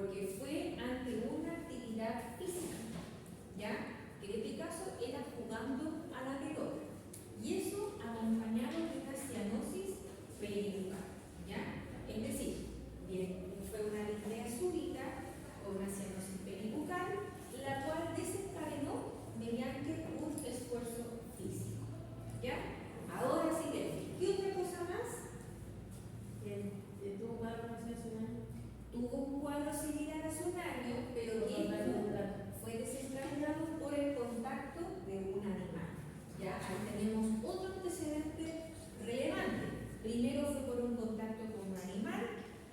porque fue ante una actividad física, ¿ya? Que en este caso era jugando a la pelota. Y eso acompañado de una cianosis peribucal, ¿ya? Es decir, bien, fue una disnea súbita o una cianosis peribucal, la cual desencadenó mediante un esfuerzo físico, ¿ya? Ahora siguiente, ¿qué otra cosa más? Tuvo un cuadro nacional. Tuvo un cuadro similar a su daño, pero que fue desencadenado por el contacto de un animal. Ya, ahí tenemos otro antecedente relevante. Primero fue por un contacto con un animal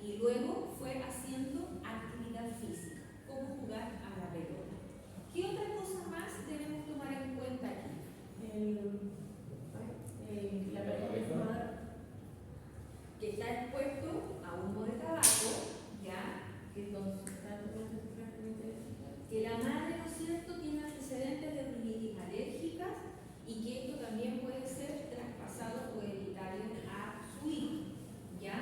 y luego fue haciendo actividad física, como jugar a la pelota. ¿Qué otra cosa más debemos tomar en cuenta aquí? La cabeza. Que está expuesto a humo de tabaco, ¿ya? Que la madre, ¿no es cierto?, tiene antecedentes de rinitis alérgicas y que esto también puede ser traspasado o hereditario a su hijo, ¿ya?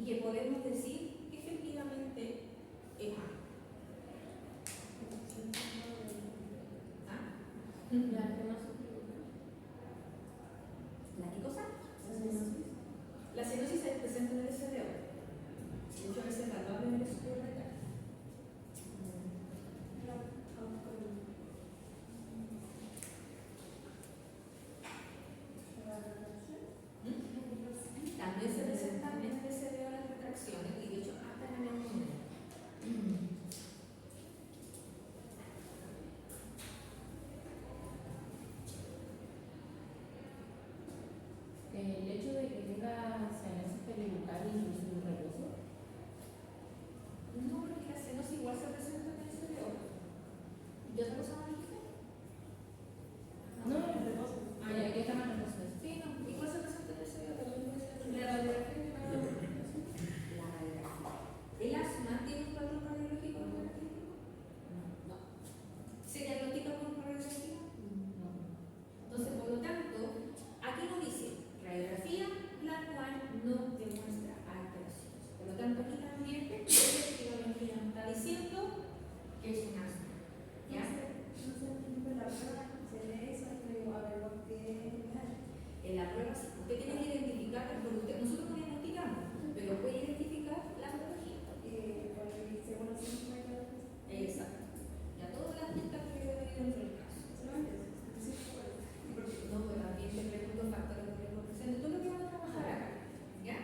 y que podemos decir que efectivamente es A. ¿Ah? ¿La qué cosa? La cianosis se presenta en el SDO. Muchas veces evaluable en el estudio retal. También se presentan en el SDO las retracciones y de hecho hasta en el neumonía. El hecho de que tenga cianosis peribucal incluso un reposo. No, porque la cianosis igual se presenta en el SDO. ¿Y otra cosa más dije? No, el reposo. Ah, ya, ¿qué está mal reposo? Sí, no, igual se presenta en el SDO, también puede ser la radiografía. La radiografía. ¿El asma tiene un cuadro radiológico característico? No. ¿Se diagnostica con radiografía? No. Entonces, por lo tanto, aquí nos dice radiografía, la cual no demuestra alteraciones. Por lo tanto, aquí también efectivamente ya nos está diciendo que es un asma. ¿Ya? En la prueba, sí, usted tiene que identificar, porque nosotros no diagnosticamos, pero puede identificar la patología. Exacto. Ya todas las pistas que debe venir dentro del caso. No, pues también te pregunto factores de riesgo presentes. Todo lo que vamos a trabajar acá. ¿Ya?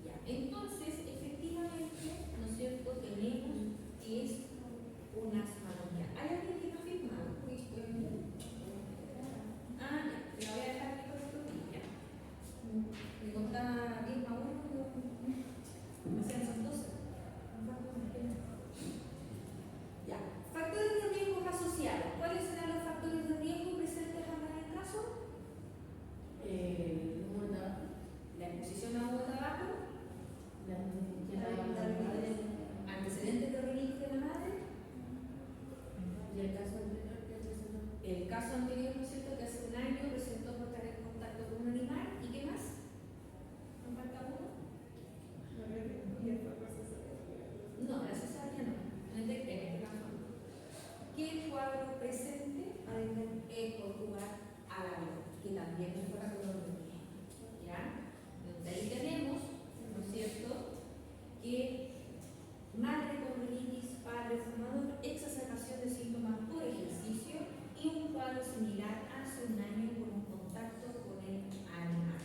Ya. Entonces, efectivamente, ¿no es cierto? Tenemos que es un asma bronquial. ¿Hay alguien que lo ha firmado? Ah, ya. Te la voy a dejar aquí con otro día. Me contaba 10 más 1, me hacían son 12. Ya. Factores de riesgo asociados. ¿Cuáles serán los factores de riesgo presentes acá en el caso? La exposición a humo de tabaco, antecedentes de rinitis de la madre, Y el caso anterior que presentó. el caso anterior, ¿no es cierto?, que hace un año presentó por estar en contacto con un animal, ¿y qué más? ¿Nos falta uno? No, la cesárea no, en este caso no. ¿Qué cuadro presente es Portugal a la vida? Que también es un factor de riesgo. ¿Ya? Entonces ahí tenemos, ¿no es cierto?, que madre con rinitis, padre fumador, exacerbación de síntomas por ejercicio y un cuadro similar hace un año con un contacto con el animal.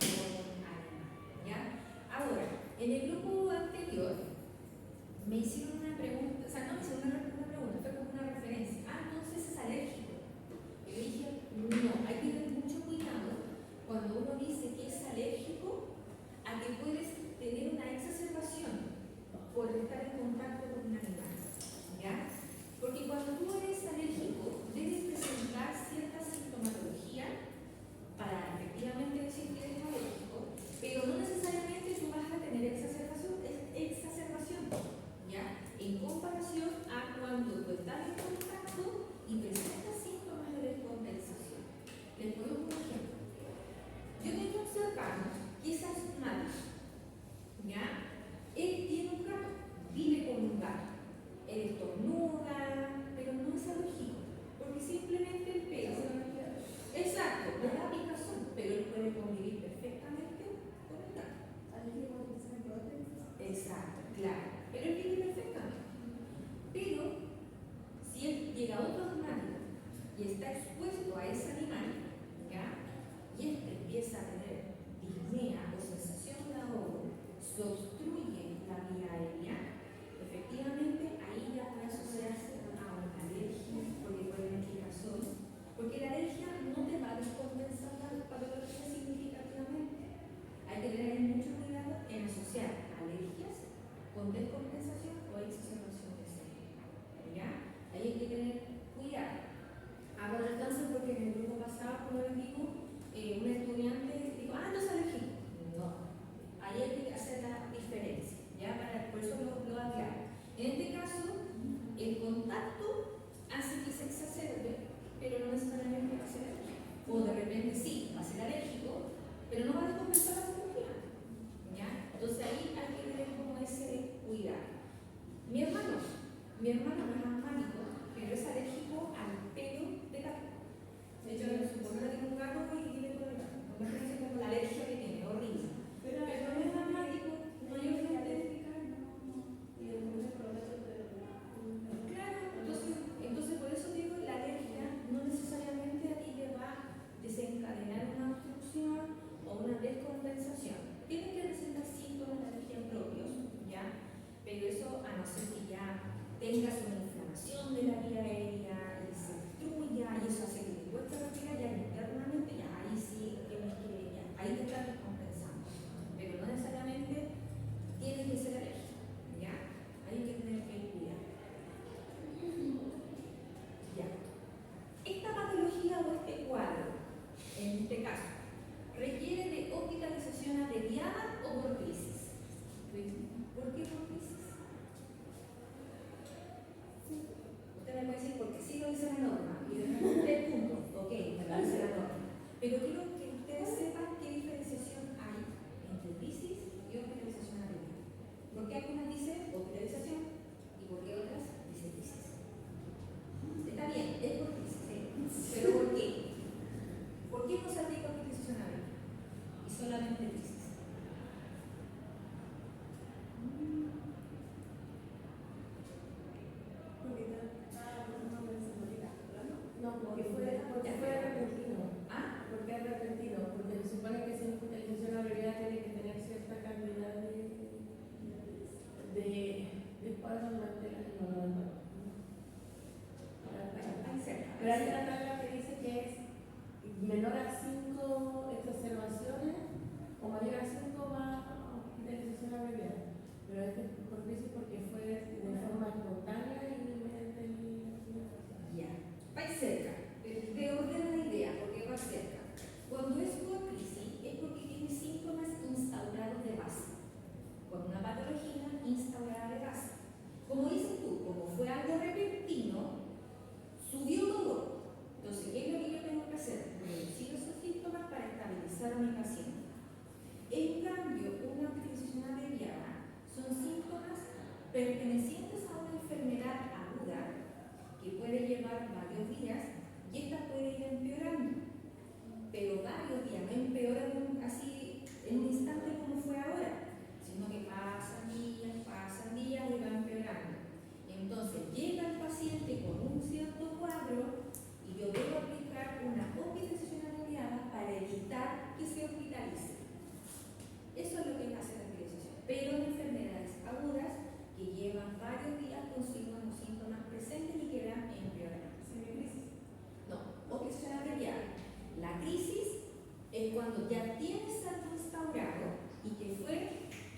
¿Ya? Ahora, en el grupo anterior me hicieron una pregunta, o sea, no me hicieron una pregunta, fue como una referencia. Ah, entonces es alérgico. Y yo dije, no, hay que tener mucho cuidado cuando uno dice que es alérgico a que puedes tener una exacerbación por estar en contacto con un animal. ¿Ya? Porque cuando tú eres alérgico, debes presentar cierta sintomatología para efectivamente decir que eres alérgico, pero no necesariamente tú vas a tener exacerbación, ¿ya? En comparación a cuando tú estás en contacto y presentas síntomas de descompensación. Les pongo un ejemplo. Yo tengo un cercano que es asmático, ¿ya? Él tiene un gato, vive con un gato. Él estornuda, pero no es alérgico, porque simplemente el pelo. Exacto, no da picazón, pero él puede convivir perfectamente con el gato. Exacto, claro, pero él vive perfectamente. Pero si él llega a otro asmático y está expuesto a ese animal, ¿ya? Y este empieza a tener disnea o sensación de ahogo, se obstruye la vía aérea, efectivamente ahí ya puede asociarse a una alergia, porque puede haber picazón, porque la alergia no te va a descompensar la patología significativamente. Hay que tener mucho cuidado en asociar alergias con descompensación o exacerbación de síntomas. ¿Ya? Ahí hay que tener cuidado. Ahora el cáncer, porque en el grupo pasado, como les digo, un estudiante dijo, no es alérgico. No. Ahí hay que hacer la diferencia.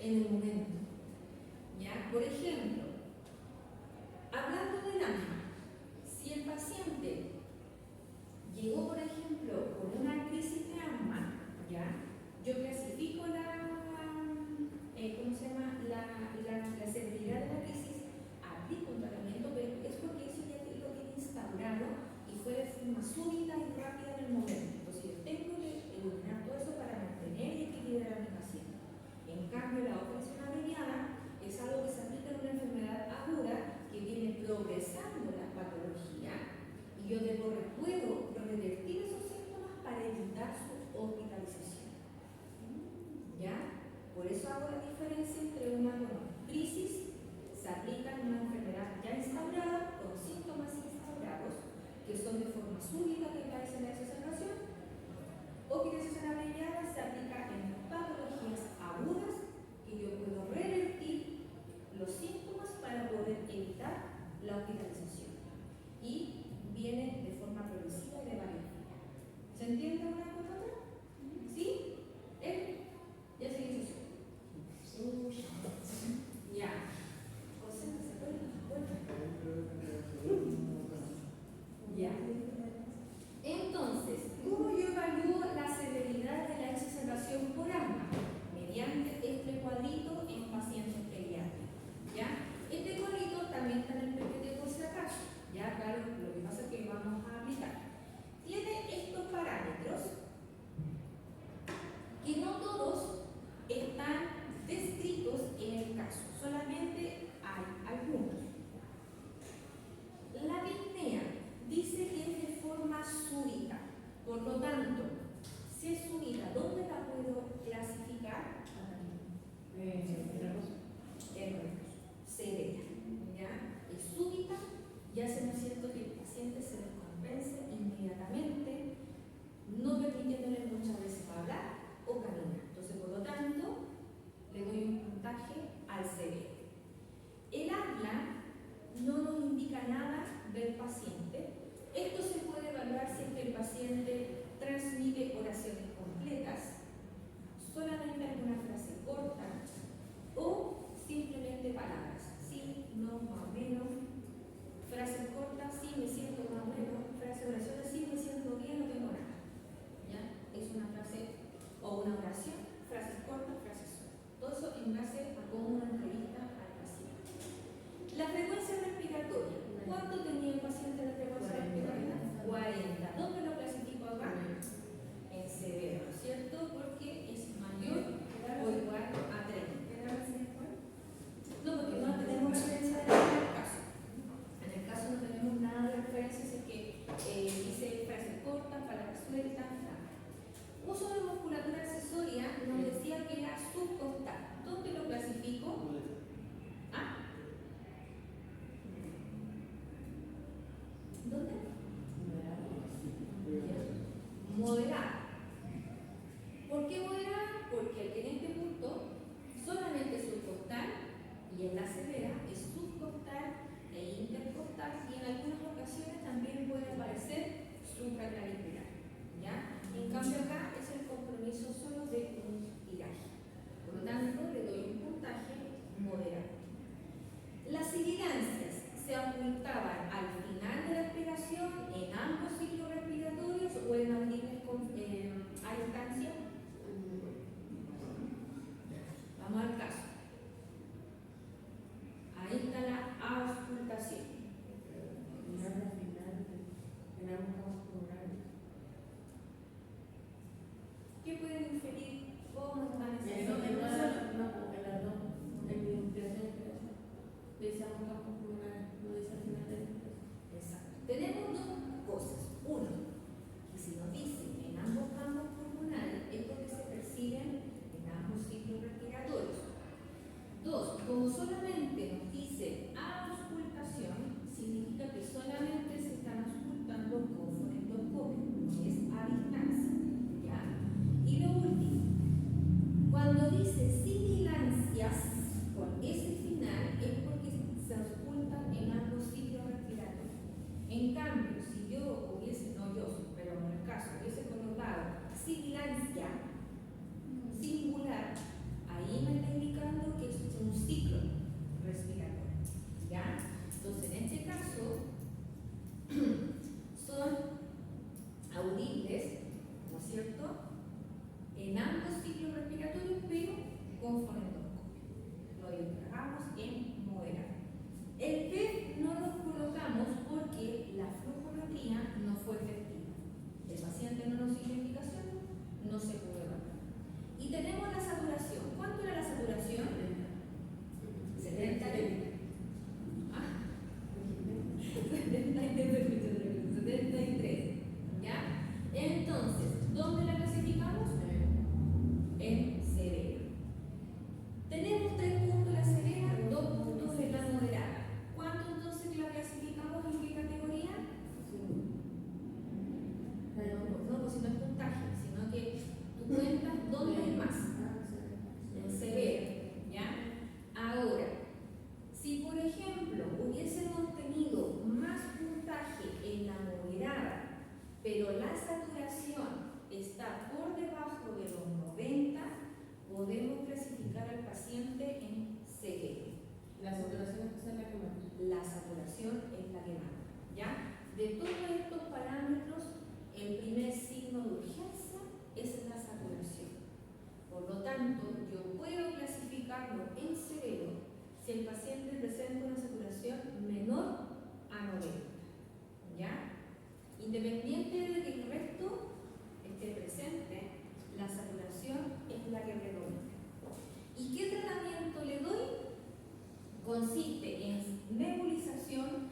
en el momento. ¿Ya? Por ejemplo, hablando del asma, si el paciente llegó, por ejemplo, con una crisis de asma, ¿ya? Yo clasifico ¿cómo se llama? La severidad de la crisis, aplico un tratamiento, pero es porque eso ya lo tiene instaurado y fue de forma súbita y rápida en el momento. Entonces yo tengo que eliminar todo eso para mantener y equilibrar a mi paciente. En cambio, la operación abreviada es algo que se aplica en una enfermedad aguda que viene progresando la patología y yo puedo revertir esos síntomas para evitar su hospitalización. ¿Ya? Por eso hago la diferencia entre una crisis, se aplica en una enfermedad ya instaurada, con síntomas instaurados, que son de forma súbita que carecen de exacerbación, hospitalización abreviada se aplica en patologías agudas que yo puedo revertir los síntomas para poder evitar la hospitalización. Y viene de forma progresiva y de varios días. ¿Se entiende una con otra? ¿Sí? ¿Ya se hizo eso? Ya. José, ¿se puede? Ya. Entonces, ¿cómo yo evalúo la severidad de la exacerbación por asma? Mediante este cuadrito en pacientes pediátricos. ¿Ya? Este cuadrito también está en el PPT por si acaso. Ya, claro, lo que pasa es que vamos a aplicar. Tiene estos parámetros que no todos están descritos en el caso, solamente hay algunos. La disnea dice que es de forma súbita, por lo tanto, si es súbita, ¿dónde la puedo clasificar? Severa, ¿ya? Es súbita y hace ¿no es cierto? Que el paciente se descompense inmediatamente, no permitiéndole muchas veces hablar o caminar. Entonces, por lo tanto, le doy un puntaje al severo. El habla no nos indica nada del paciente. Esto se puede evaluar si es que el paciente transmite oraciones completas, solamente alguna frase corta o simplemente palabras. Sí, no, más o menos. Frases cortas, sí, me siento más o menos. Frase de oraciones, sí, me siento bien, no tengo nada. ¿Ya? Es una frase o una oración, frases cortas, frases sueltas. Todo eso en base a cómo una entrevista dejamos en moderado. El PEP no lo colocamos porque la flujometría no fue efectiva. El paciente no nos hizo indicación, no se pudo evaluar. Y tenemos la saturación. ¿Cuánto era la saturación? 70. Ah, 73. ¿Ya? Entonces, ¿dónde la clasificamos? En severa. Tenemos 3 puntos en la severa, 2 puntos en la moderada. ¿Cuánto entonces la clasificamos en qué categoría? No, pues si no es puntaje, sino que tú cuentas dónde hay más. En severa. ¿Ya? Ahora, si por ejemplo hubiésemos tenido más puntaje en la moderada, pero la saturación está por debajo de los 90, podemos clasificar al paciente en severo. La saturación es la que más. La saturación es la que manda. ¿Ya? De todos estos parámetros, el primer signo de urgencia es la saturación. Por lo tanto, yo puedo clasificarlo en severo si el paciente presenta una saturación menor a 90. ¿Ya? Independiente de que el resto esté presente, la saturación es la que predomina. ¿Y qué tratamiento le doy? Consiste en nebulización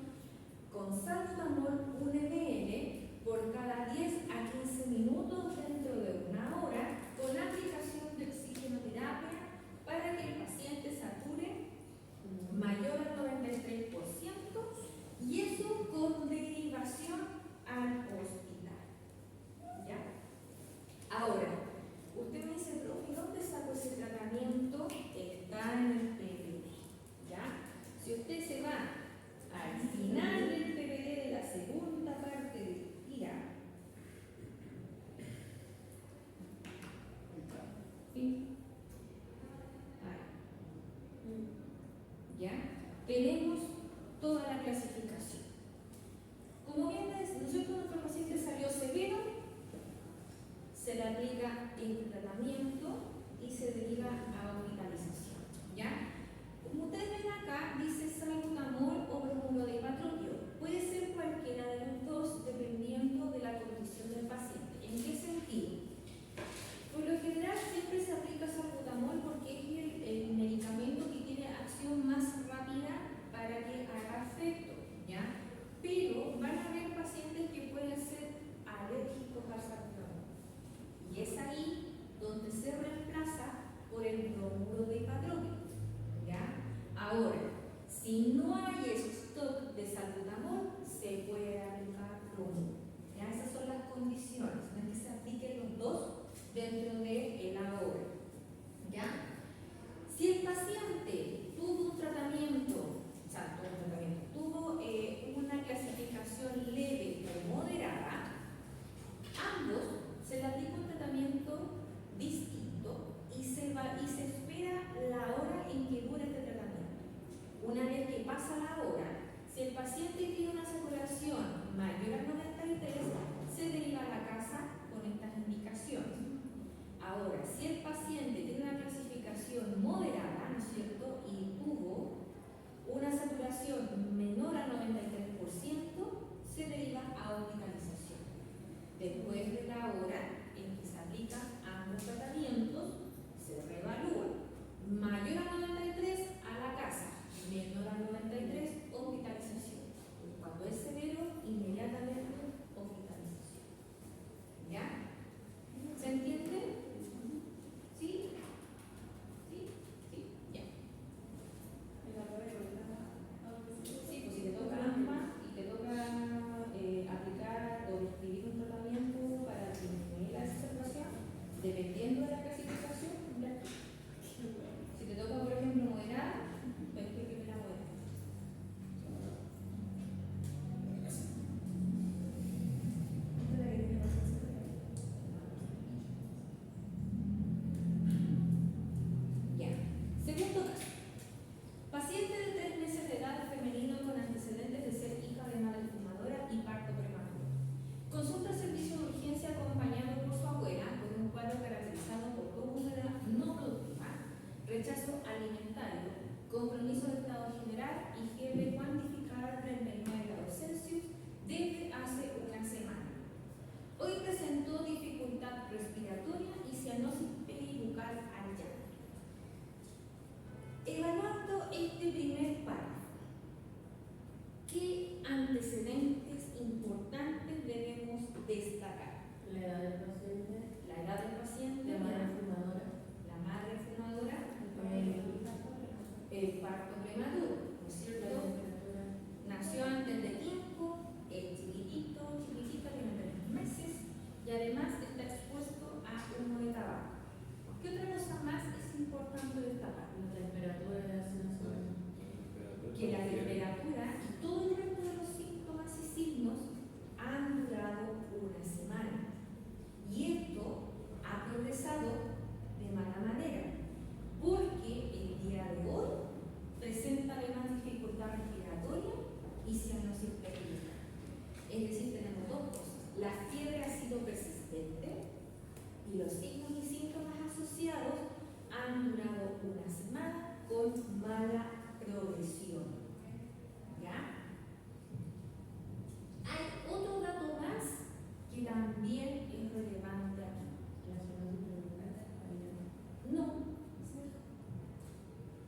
con salbutamol 1 ml por cada 10 a 15 minutos dentro de una hora, con aplicación de oxigenoterapia para que el paciente sature mayor al 93%, y eso con derivación al hospital. ¿Ya? Ahora, usted me dice, profe, ¿dónde saco ese tratamiento? Está en el PPD. ¿Ya? Si usted se va al final del PPD de la segunda parte del TIRA, ¿sí? ¿Ya? Tenemos toda la clasificación. Como bien nosotros, nuestro paciente salió severo, se le aplica el tratamiento y se deriva a hospitalización. ¿Ya? Como ustedes ven acá, dice salbutamol o bromuro de hipatropio. Puede ser cualquiera de los dos dependiendo de la condición del paciente. ¿En qué sentido? Por lo general siempre se aplica salbutamol porque es el medicamento que tiene acción más rápida para que haga efecto. ¿Ya? Pero van a haber pacientes que pueden ser alérgicos al salbutamol. Y es ahí donde se reemplaza por el bromuro de hipatropio. ¿Ya? Ahora, si no hay stock de salbutamol, se puede aplicar bromuro. ¿Ya? Esas son las condiciones. No es que se apliquen los dos dentro de la hora. ¿Ya? Si el paciente tuvo un tratamiento, tuvo una clasificación leve o moderada, ambos se le aplica un tratamiento distinto y se espera la hora en que dura este tratamiento. Una vez que pasa la hora, si el paciente tiene una saturación mayor a 93, se deriva a la casa con estas indicaciones. Ahora, si el paciente tiene una clasificación moderada, ¿no es cierto?, y tuvo una saturación menor al 93%, se deriva a hospitalización. Después de la hora en que se aplican ambos tratamientos, se reevalúa. Mayor a 93, a la casa. Menor a 93, hospitalización. Cuando es severo, inmediatamente hospitalización. ¿Ya? ¿Se entiende? ¿Sí? ¿Sí? ¿Sí? Ya. Sí, pues si te toca asma y te toca aplicar o escribir un tratamiento para disminuir la exacerbación, dependiendo de la clasificación, ya. Si te toca, por ejemplo, moderada, pues que primera moderada. Ya. Segundo caso. Paciente de 3 meses de edad, femenino con antecedentes de ser hija de madre fumadora y parto prematuro. Consulta al servicio de urgencia acompañado por su abuela con un cuadro caracterizado por conducta no productiva, rechazo alimentario, compromiso de estado general y fiebre cuantificada a 39 grados Celsius desde hace una semana. Hoy presentó dificultad respiratoria y cianosis peribucal al llanto. Evaluando este primer párrafo, ¿qué antecedentes importantes debemos destacar? La edad del paciente, La edad del paciente, la madre fumadora, la madre fumadora, el el parto prematuro, ¿no es la cierto? temperatura, Nació antes de tiempo, es chiquitito, chiquitita, tiene 3 meses y además está expuesto a humo de tabaco. ¿Qué otra cosa más es importante destacar? la temperatura de hace una semana. Que la temperatura y todo el resto de los síntomas y signos han durado una semana. Y esto ha progresado de mala manera, porque el día de hoy presenta además dificultad respiratoria y cianosis peribucal. Es decir, tenemos dos cosas. La fiebre ha sido persistente y los signos y síntomas asociados han durado una semana con mala progresión. ¿Ya? Hay otro dato más que también es relevante aquí. La zona superior, No,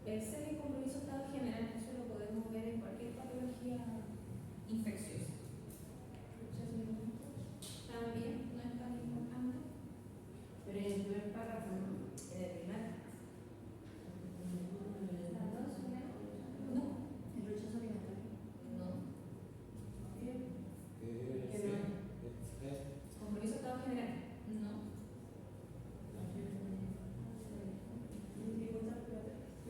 el ser compromiso estado general, eso lo podemos ver en cualquier patología infecciosa. También no es tan importante. pero en el primer párrafo, En el primer, no, no, el rechazo alimentario, no. que no, Compromiso estado general, no. la fiebre, dificultad respiratoria,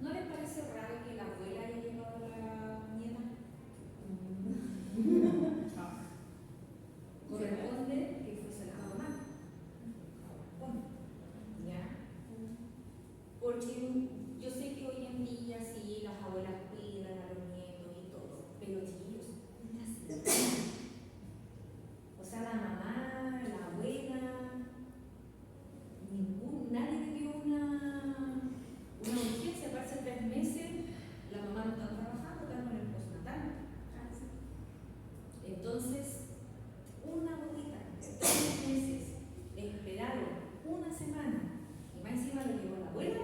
¿No les parece raro que la abuela haya llevado a la nieta? Corresponde que fuese la mamá. Corresponde. ¿Ya? Porque yo sé que hoy en día sí, las abuelas cuidan a los nietos y todo, pero chiquillos, o sea, la mamá, la abuela, nadie le dio una urgencia para hace 3 meses, la mamá no está trabajando, está en el postnatal. Entonces, una abuelita de 3 meses esperaron una semana y más encima lo llevó la abuela.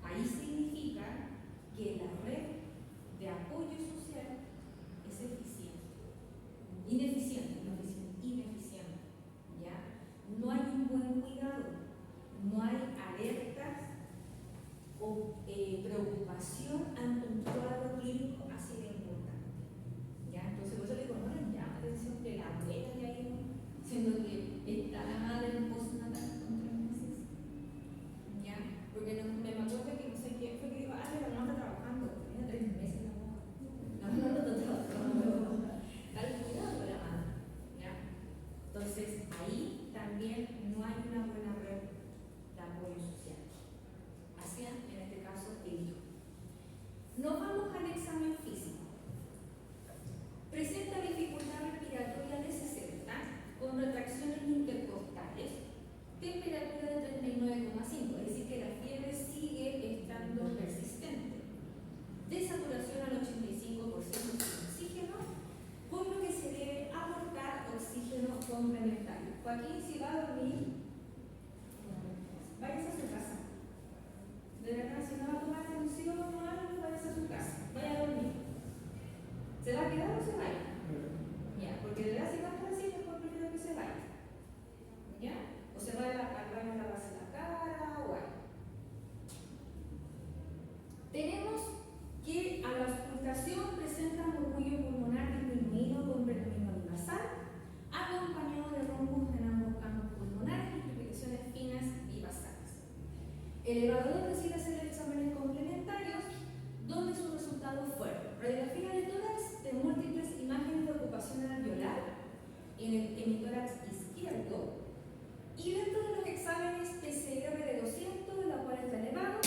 Ahí significa que la red de apoyo social es eficiente. Ineficiente. ¿Ya? No hay un buen cuidado, no hay alertas o preocupación ante un cuadro clínico así de importante. ¿Ya? Entonces, por eso le digo, no le llama la atención que la abuela ya ha ido, siendo que está la madre en postnatal con 3 meses. ¿Ya? Porque me acuerdo que no sé quién fue que dijo, pero no está trabajando, tenía 3 meses la mamá. No está trabajando. Tal cuidado de la madre. ¿Ya? Entonces, ahí también no hay una buena red de apoyo social. Hacia, en este caso, el hijo. Nos vamos al examen físico. Presenta dificultad respiratoria de 60 con retracciones intercostales, temperatura de 39,5, es decir, que la fiebre sigue estando persistente. Desaturación al 85% de oxígeno, por lo que se debe aportar oxígeno complementario. Joaquín, si va a dormir, váyase a su casa. De verdad, si no va a tomar atención o algo, váyase a su casa. Vaya a dormir. ¿Se va a quedar o se va a ir? Ya, porque de verdad si va a estar así, mejor primero que se vaya. ¿Ya? O se va al baño a lavarse la cara o algo. Tenemos que a la auscultación presenta murmullo pulmonar disminuido con predominio nasal, acompañado de rombos en ambos campos pulmonares y crepitaciones finas y basales. El evaluador decide hacer exámenes complementarios, donde sus resultados fueron radiografía de tórax de múltiples imágenes de ocupación alveolar en el hemitórax izquierdo y dentro de los exámenes PCR de 200, la cual está elevado,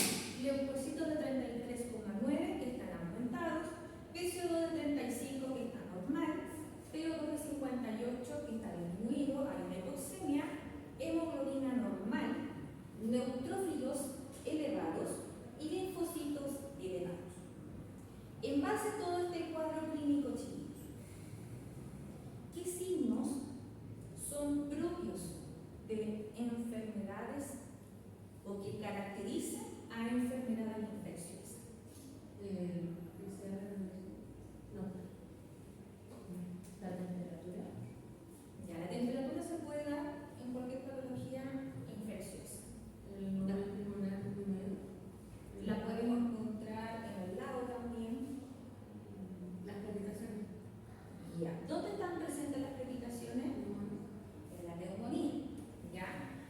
leucocitos de 33,9 que están aumentados, PCO2 de 35 que está normal, PO2 de 58 que está disminuido, hay una hipoxemia, hemoglobina de enfermedades o que caracteriza a enfermedades infecciosas. La temperatura. Ya, la temperatura se puede dar en cualquier patología infecciosa. La podemos encontrar en el lago también. Las crepitaciones. Ya. ¿Dónde están presentes las crepitaciones? En la neumonía. ¿Ya?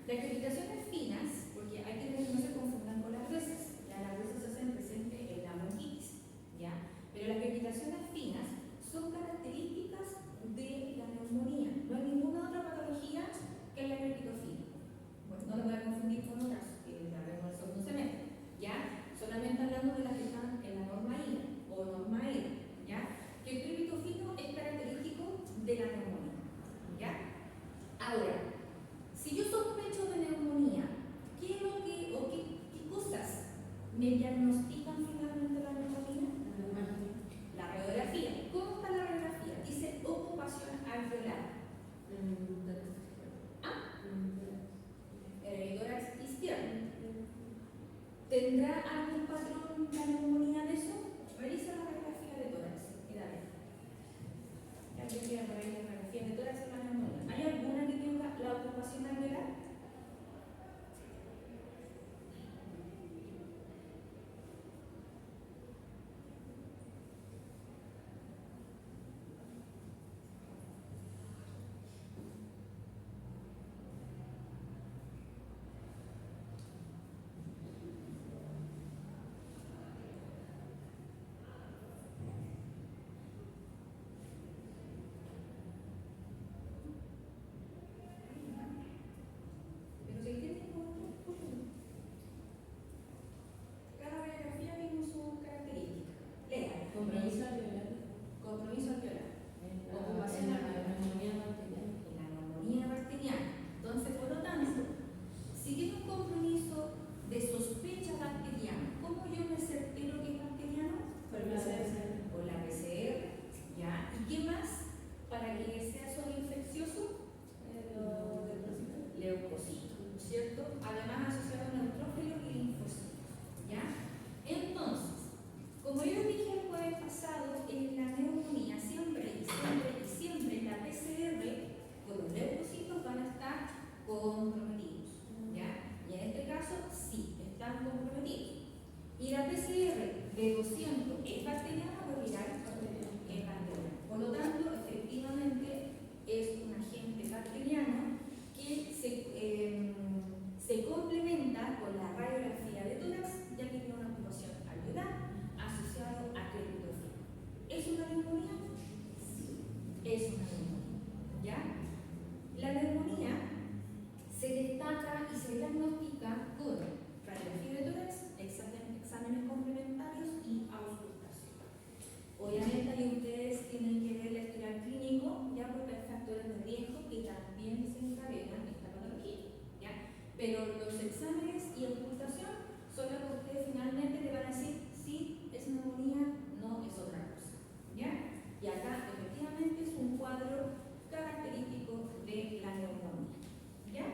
Las crepitaciones finas, porque hay que ver que no se confundan con las gruesas. Las gruesas se hacen presentes en la bronquitis. ¿Ya? Pero las crepitaciones finas son características de la neumonía. No hay ninguna otra patología que la crepitofina. Bueno, no lo voy a confundir con otras, que ya vemos el segundo semestre. ¿Ya? Solamente hablando de las que están en la norma I o norma E. ¿Ya? Que el crepitofino es característico de la neumonía. ¿Ya? Ahora, si yo sospecho de neumonía, ¿qué es lo que, o qué cosas me diagnostican finalmente la neumonía? La radiografía. ¿Cómo está la radiografía? Dice ocupación alveolar. El tórax izquierdo. ¿Tendrá algún patrón la neumonía de eso? Revisa la radiografía de tórax. Quédate. Ya que queda por ahí la radiografía de tórax en la neumonía. ¿Hay alguna que tenga la ocupación alveolar? Pero si tiene cada radiografía tiene su característica. Lea. Compromiso alveolar. Compromiso alveolar. Ocupación alveolar. Neumonía bacteriana. En la neumonía bacteriana. Entonces, por lo tanto, si tiene un compromiso de sospecha bacteriana, ¿cómo yo me certero que es bacteriano? Por la PCR. Por la PCR. ¿Ya? ¿Y qué más? Para que sea solo infeccioso, leucocitos, ¿cierto? Además asociado a neutrófilos y linfocitos. ¿Ya? Entonces, como yo dije el jueves pasado, en la neumonía siempre la PCR con los leucocitos van a estar comprometidos. ¿Ya? Y en este caso, sí, están comprometidos. Y la PCR de 200 es bacteriana o viral, es bacteriana. Por lo tanto, efectivamente es un agente bacteriano que se complementa con la radiografía de tórax, ya que tiene una ocupación alveolar asociado a crepitofina. ¿Es una neumonía? Sí, es una neumonía. ¿Ya? La neumonía se destaca y se diagnostica con radiografía de tórax, exámenes complementarios y auscultación. Obviamente ahí ustedes tienen que ver el historial clínico, ya porque hay factores de riesgo que también desencadenan esta patología. ¿Ya? Pero los exámenes y auscultación son los que ustedes finalmente le van a decir si es neumonía, no es otra cosa. ¿Ya? Y acá efectivamente es un cuadro característico de la neumonía. ¿Ya?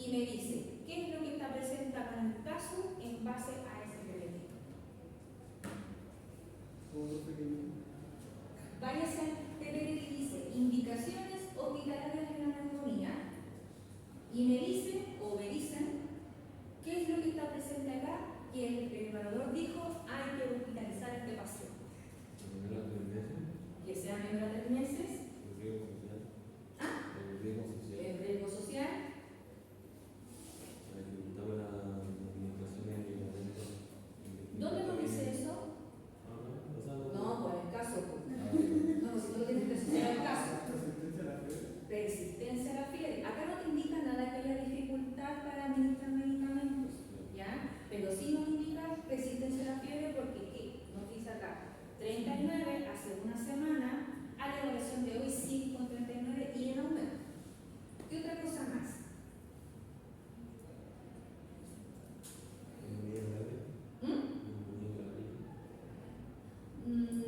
y me dice qué es lo que está presentado en el caso en base a ese PPT. Váyase al PPT que dice indicaciones hospitalarias de la neumonía y me dicen o me dicen qué es lo que está presente acá, que el evaluador dijo hay que hospitalizar a este paciente. Que sea menor a 3 meses. ¿Ah? El riesgo social. ¿Dónde nos dice eso? No, por el caso. No, si no lo tienes que asociar al caso. Persistencia a la fiebre. Acá no te indica nada que haya dificultad para administrar medicamentos, ¿ya? Pero sí nos indica persistencia a la fiebre porque ¿qué? Nos dice acá 39 hace una semana, a la evaluación de hoy 5,39 y en aumento. ¿Qué otra cosa más?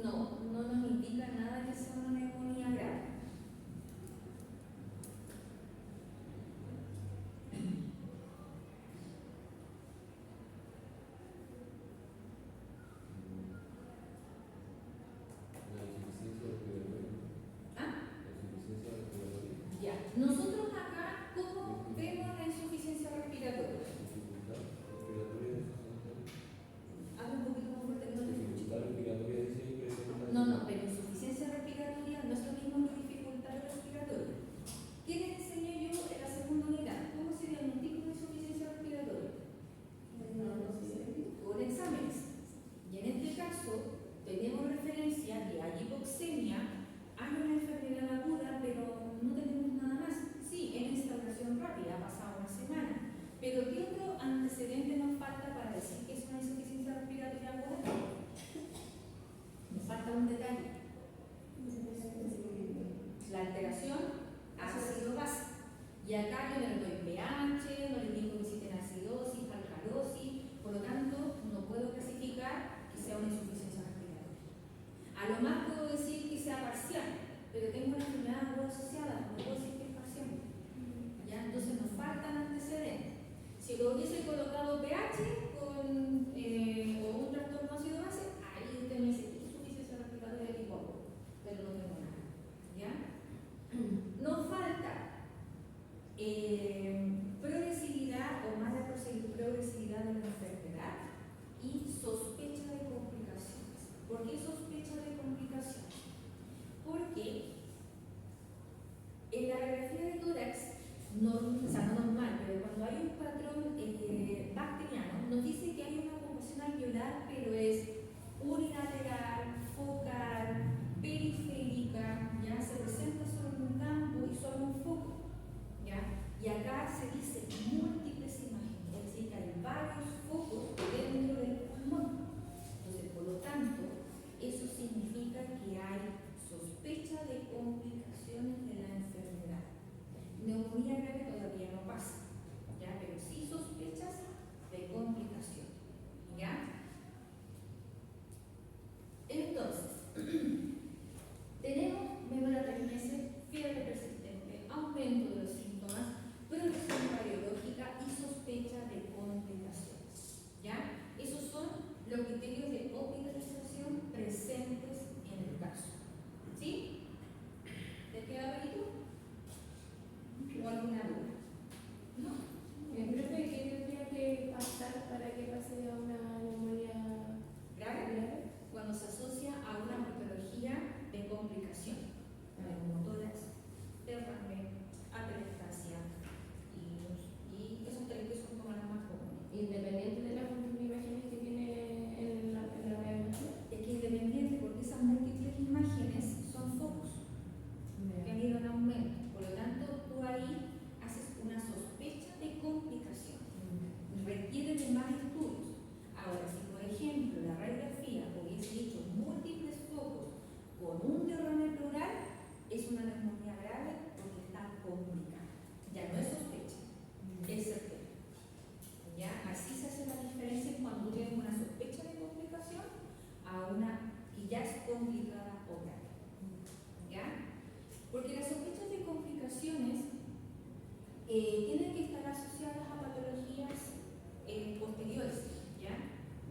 No, no nos indica nada que sea una neumonía grave. Ya, nosotros acá, ¿cómo vemos la insuficiencia respiratoria? Habla un poquito más fuerte, no te escucho. No, pero insuficiencia respiratoria no es lo mismo que dificultad respiratoria. ¿Qué les enseñé yo en la segunda unidad? ¿Cómo se diagnostica una insuficiencia respiratoria? Con exámenes. Y en este caso, tenemos referencia que hay hipoxemia, hay una enfermedad aguda, pero no tenemos nada más. Sí, en instauración rápida, ha pasado una semana. Pero ¿qué otro antecedente nos falta para decir que es una insuficiencia respiratoria aguda? Nos falta un detalle. La alteración ácido-base. Y acá yo no le doy pH, no le digo que existe acidosis, alcalosis, por lo tanto no puedo clasificar que sea una insuficiencia respiratoria. A lo más puedo decir que sea parcial, pero tengo una enfermedad aguda asociada, no puedo decir que es parcial. ¿Ya? Entonces nos faltan antecedentes. Si lo hubiese colocado pH con, o un trastorno ácido-base, ahí usted me dice insuficiencia respiratoria de tipo agudo, pero no tengo nada. ¿Ya? Nos falta progresividad o mala progresividad de la enfermedad y sospecha de complicaciones. ¿Por qué sospecha de complicaciones? Porque en la radiografía de tórax, no normal, pero cuando hay un patrón bacteriano, nos dice que hay una composición alveolar, pero es unilateral, focal, periférica, ya se presenta solo en un campo y solo un foco. ¿Ya? Y acá se dice múltiples imágenes, es decir, que hay varios focos dentro del pulmón. Entonces, por lo tanto, eso significa que hay sospecha de complicaciones de la enfermedad. Neumonía grave todavía no pasa, ¿ya? Pero sí sospechas de complicación. ¿Ya? Entonces, tenemos menor a 3 meses, fiebre persistente, aumento de los síntomas, progresión radiológica, asociadas a patologías posteriores, ¿ya?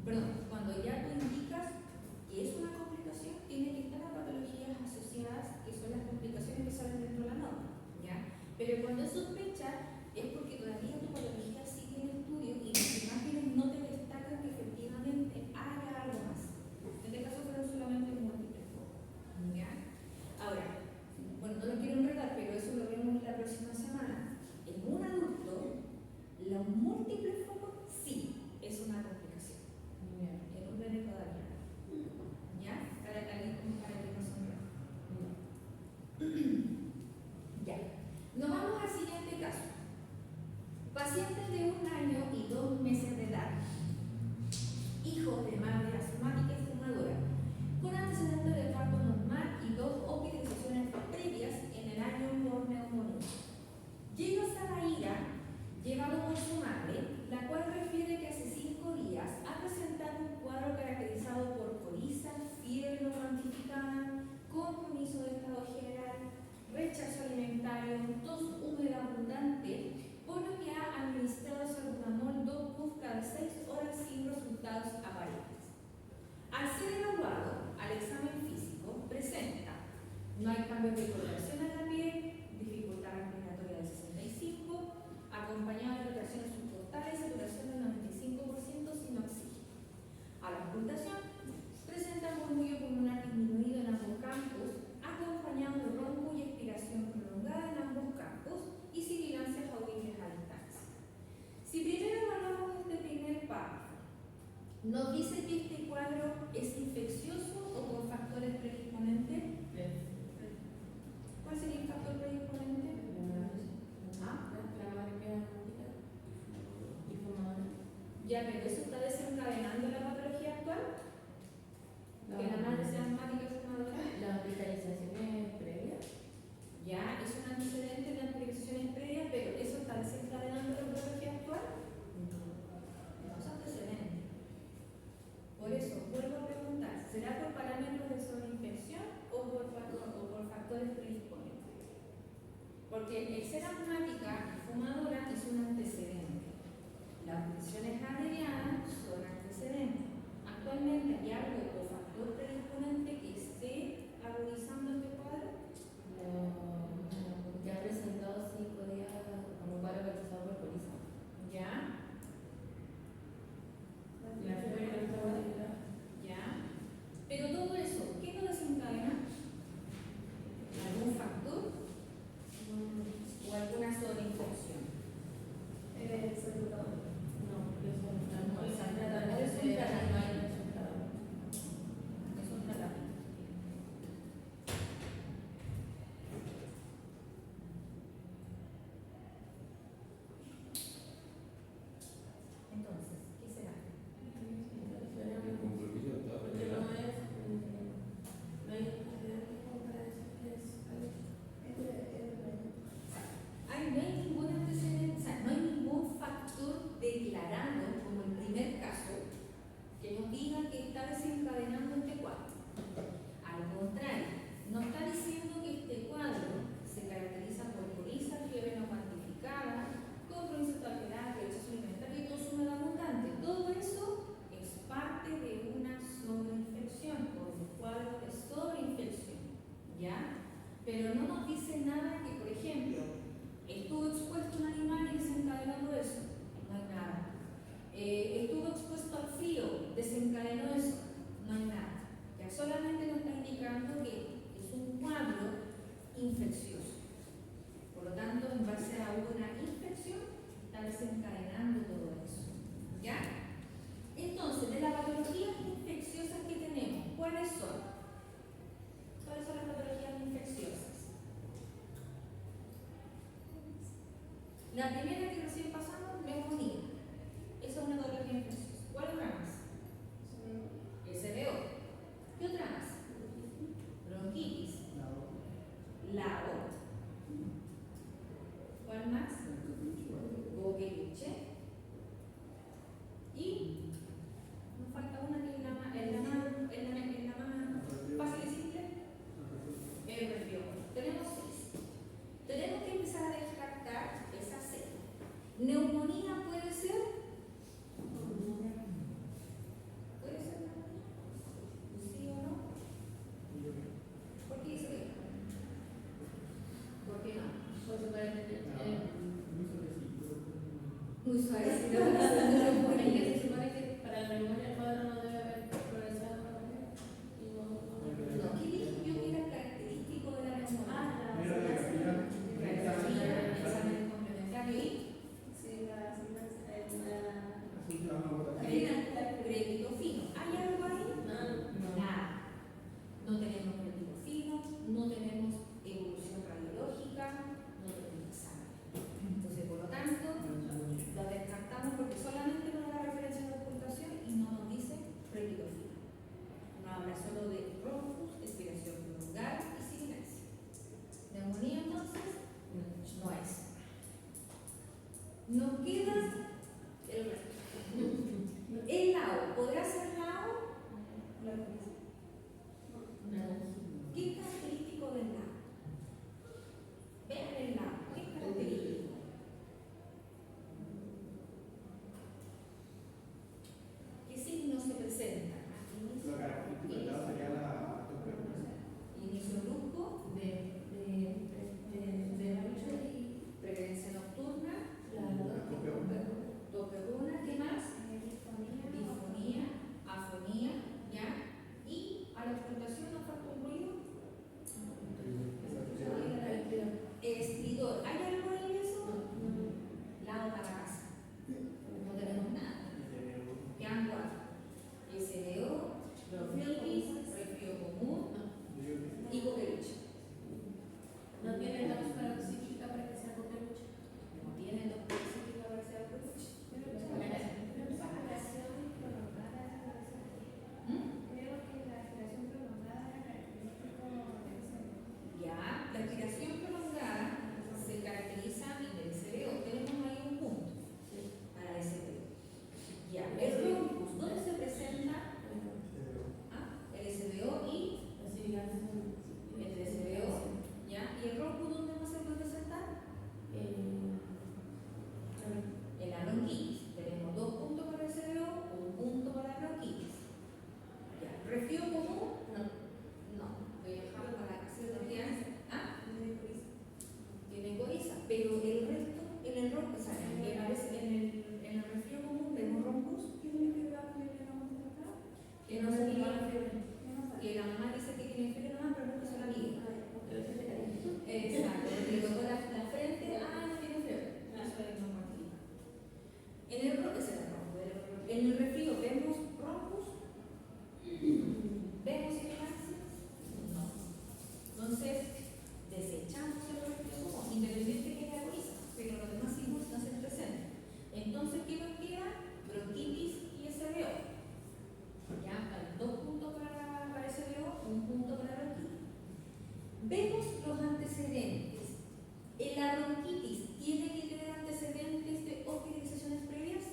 Perdón, cuando ya tú indicas que es una complicación, tiene que estar a patologías asociadas, que son las complicaciones que salen dentro de la norma, ¿ya? Pero cuando es sospecha, es porque todavía tu patología sigue en estudio y las imágenes no te destacan que efectivamente haya algo más. En este caso fueron solamente múltiples focos, ¿ya? Ahora, bueno, no lo quiero enredar, pero eso lo vemos la próxima semana. En un adulto, los múltiples focos sí es una complicación. En un bebé todavía no. ¿Ya? Para que no sonríe. Ya. Nos vamos al siguiente caso. Pacientes de 1 año y 2 meses de edad, hijos de madre asmática y fumadora, con antecedentes de parto normal y 2 hospitalizaciones previas en el año por neumonía. Llega Saraíra, llevado por su madre, la cual refiere que hace 5 días ha presentado un cuadro caracterizado por coriza, fiebre no cuantificada, compromiso de estado general, rechazo alimentario, tos húmeda abundante, por lo que ha administrado salbutamol 2 puff cada 6 horas sin resultados aparentes. Al ser evaluado al examen físico, presenta: no hay cambios de coloración en la piel, dificultad respiratoria del 65, acompañado de retracciones subcostales, saturación del 95% sin oxígeno. A la ocultación, presenta murmullo pulmonar disminuido en ambos campos, acompañado de ronco y expiración prolongada en ambos campos y sibilancias audibles a distancia. Si primero evaluamos este primer párrafo, nos dice que este cuadro es infeccioso o con factores predisponentes. ¿Cuál sería el factor predisponente? ¿Ah? Ya, pero eso está desencadenando la patología actual. Que la madre sea asmática y fumadora. ¿La hospitalización es previa? Ya, es un antecedente de hospitalizaciones previas, pero eso está desencadenando la patología actual. No es antecedente. Por eso, vuelvo a preguntar, ¿será por parámetros de sobreinfección o por factores predisponentes? Porque el ser asmática y fumadora es un antecedente. Las condiciones adheridas son antecedentes. Actualmente, ¿hay algo o factor predisponente que esté agudizando este cuadro? Ya ha presentado 5 días como cuadro caracterizado por coriza. ¿Ya? La fiebre no está válida. ¿Ya? Pero todo eso, ¿qué lo desencadena? ¿Algún factor? ¿O alguna sobreinfección? No, eso no está mal. Es un tratamiento. Es un tratamiento. Es un tratamiento. Entonces, ¿qué será? Porque no es. No hay antecedentes como para decir que es algo. No hay ningún antecedente, o sea, no hay ningún factor declarado, como el primer caso, que nos diga que está desencadenando este cuadro. Al contrario, nos está diciendo que este cuadro se caracteriza por coriza, fiebre no cuantificada, compromiso total, rechazo alimentario y tos húmeda abundante. Todo eso es parte de una sobreinfección, o un cuadro de sobreinfección, ¿ya? Pero no nos dice nada que, por ejemplo, estuvo expuesto un animal y desencadenando eso, no hay nada. Estuvo expuesto al frío, desencadenó eso, no hay nada. Ya solamente nos está indicando que es un cuadro infeccioso. Por lo tanto, en base a una infección, está desencadenando todo eso. ¿Ya? Entonces, de las patologías infecciosas que tenemos, ¿cuáles son? ¿Cuáles son las patologías infecciosas? La primera que recién pasamos, neumonía. Esa es una patología infecciosa. ¿Cuál otra más? SBO. ¿Qué otra más? Bronquitis. Lago. ¿Cuál más? Boqueluche. Y nos falta una que es la más fácil y simple. El resfriado. Tenemos 6. Tenemos que empezar a descartar esa 6. Neumonía puede ser. ¿Puede ser neumonía? ¿Sí o no? ¿Por qué dice que? ¿Por qué no? Porque parece Muy suave. se supone que para la neumonía el cuadro no debe haber progresado de alguna manera. Y No, ¿qué dije yo que era característico de la neumonía? Mira, Examen complementario y crédito fino. ¿Hay algo ahí? Nada. No tenemos crédito fino, no tenemos evolución radiológica, no tenemos examen. Entonces, por lo tanto, lo descartamos porque solamente nos da referencia a la ocultación y no nos dice crédito fino. Nos habla solo de ronchus, expiración prolongada y sibilancia. Neumonía, entonces, no es. Nos queda el resto. El lao, ¿podrá ser lao? ¿Qué es característico del lao? Vean el lao, ¿qué es característico? ¿Qué signo se presenta? Inicio brusco, preferencia nocturna, toperruna, ¿qué más? Disfonía, afonía, ¿ya? Y a la ocultación nos falta un ruido. Estridor. ¿Hay algo ahí de eso? Lao para la casa. No tenemos nada. Quedan cuatro. SDO, bronquitis, resfrío común y coqueluche. no tiene la para psíquica para que sea coqueluche. No tiene doctor psíquico para ser coqueluche. Ya, la expiración prolongada se caracteriza en el SDO. Tenemos ahí un punto para el SDO. Ya, el ronchus, ¿dónde se presenta? El SDO y el SDO. Ya, ¿y el ronchus dónde más se puede presentar? En la bronquitis. Tenemos 2 puntos para el SDO, 1 punto para la bronquitis. Ya, resfrío común. No, voy a dejarlo para hacer los días. Tiene coriza, pero el resto, en el ronco, o sea, a veces en el resfrío común vemos roncos. Que no se mide, que la mamá dice que tiene fiebre nomás, pero nunca se la mide. Exacto, le tocó la frente, no tiene fiebre. Eso es normal. En el ronco, ese es el ronco. En el resfrío vemos roncos. ¿Vemos sibilancias? No. Entonces, desechamos el resfrío común, independiente que haya coriza, pero los demás signos no se presentan. Entonces, ¿qué nos queda? Bronquitis y SDO. Ya, 2 puntos para SDO, 1 punto para bronquitis. Vemos los antecedentes. ¿En la bronquitis tiene que tener antecedentes de hospitalizaciones previas?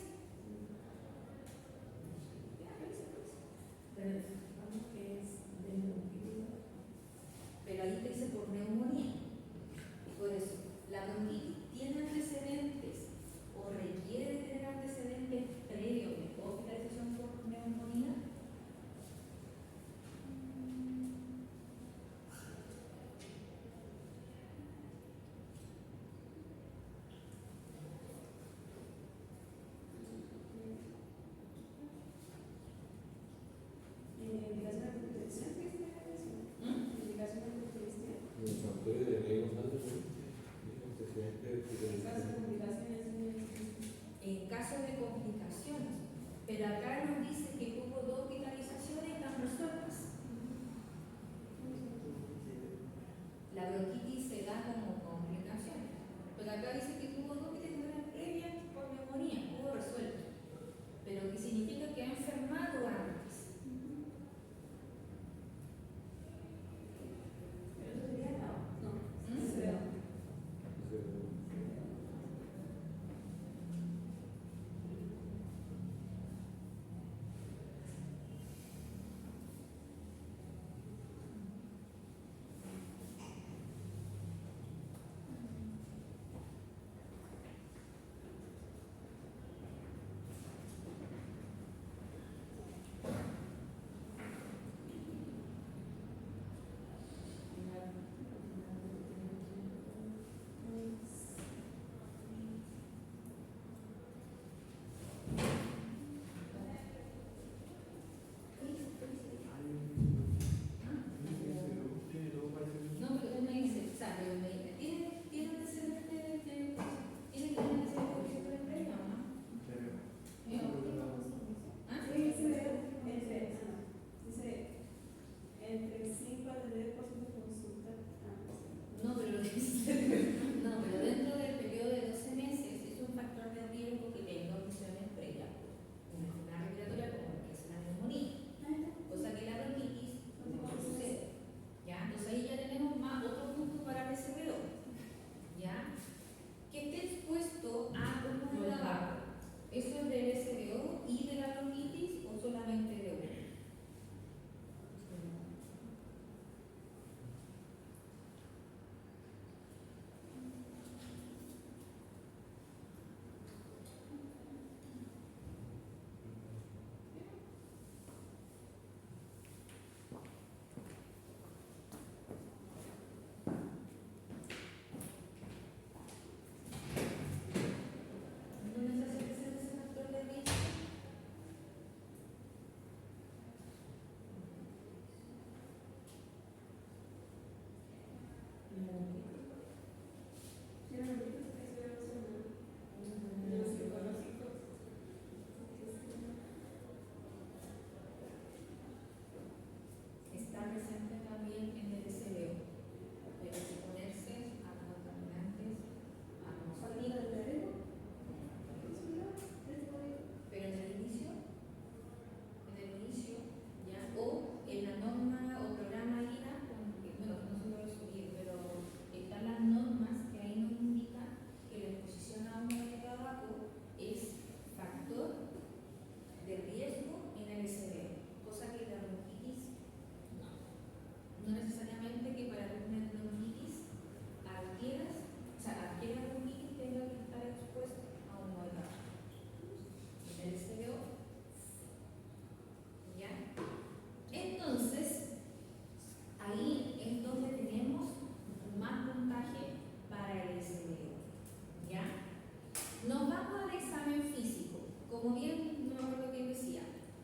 como bien, no me acuerdo quién decía,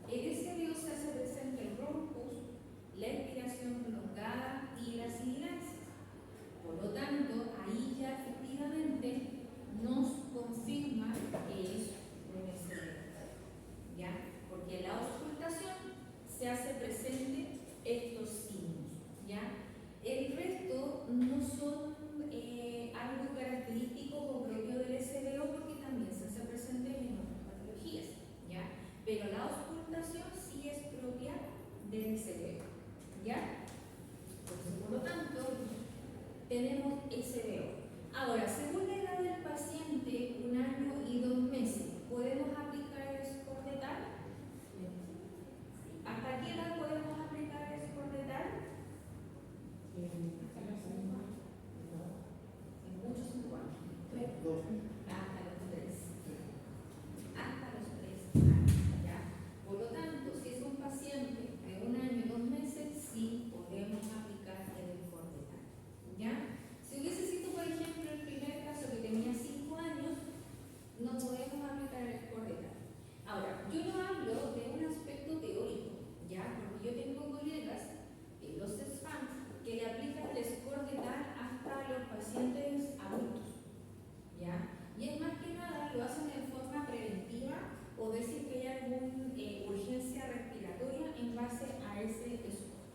en ese Dios se hace presente el rompus, la expiración prolongada y las sibilancias. Por lo tanto, ahí ya efectivamente nos confirma que es un SBO, ¿ya? Porque en la auscultación se hace presente estos signos, ¿ya? El resto no son algo característico o propio del SBO porque también se hace presente en otras patologías, ¿ya? Pero la auscultación sí es propia del SBO, ¿ya? Entonces, por lo tanto, tenemos SBO. Ahora, según la edad del paciente, 1 año y 2 meses, ¿podemos aplicar el Scordetal? ¿Hasta qué edad podemos aplicar el Scordetal? En muchos 5 años. Hasta los 3. Hasta los 3 años, ¿ya? Por lo tanto, si es un paciente de 1 año y 2 meses, sí podemos aplicar el Scordetal, ¿ya? Si hubiese sido, por ejemplo, el primer caso que tenía 5 años, no podemos aplicar el Scordetal. Ahora, yo no hablo de un aspecto teórico, ¿ya? Porque yo tengo colegas, los SFAM, que le aplican el Scordetal hasta los pacientes adultos, ¿ya? Y es más que nada, lo hacen de forma preventiva o ver si hay alguna urgencia respiratoria en base a ese score,